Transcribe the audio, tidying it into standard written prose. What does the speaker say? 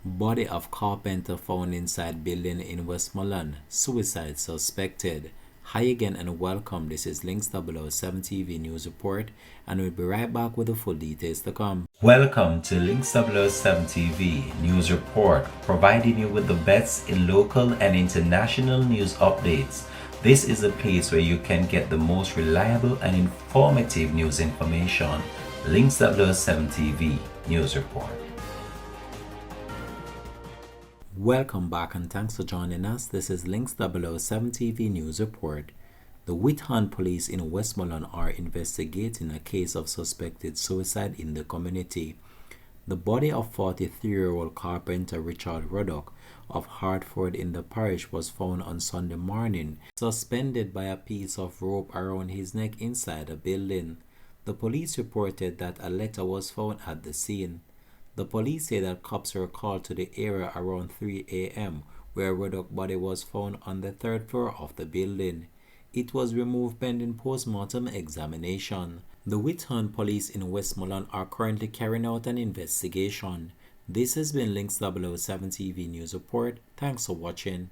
Body of carpenter found inside building in Westmoreland. Suicide suspected. Hi again and welcome. This is Links 007 TV News Report, and we'll be right back with the full details to come. Welcome to Links 007 TV News Report, providing you with the best in local and international news updates. This is a place where you can get the most reliable and informative news information. Links 007 TV News Report. Welcome back and thanks for joining us. This is Links 007 TV News Report. The Whithorn police in Westmoreland are investigating a case of suspected suicide in the community. The body of 43-year-old carpenter Richard Ruddock of Hartford in the parish was found on Sunday morning, suspended by a piece of rope around his neck inside a building. The police reported that a letter was found at the scene. The police say that cops were called to the area around 3 a.m. where Ruddock's body was found on the third floor of the building. It was removed pending post-mortem examination. The Whithorn police in Westmoreland are currently carrying out an investigation. This has been Links 007 TV News Report. Thanks for watching.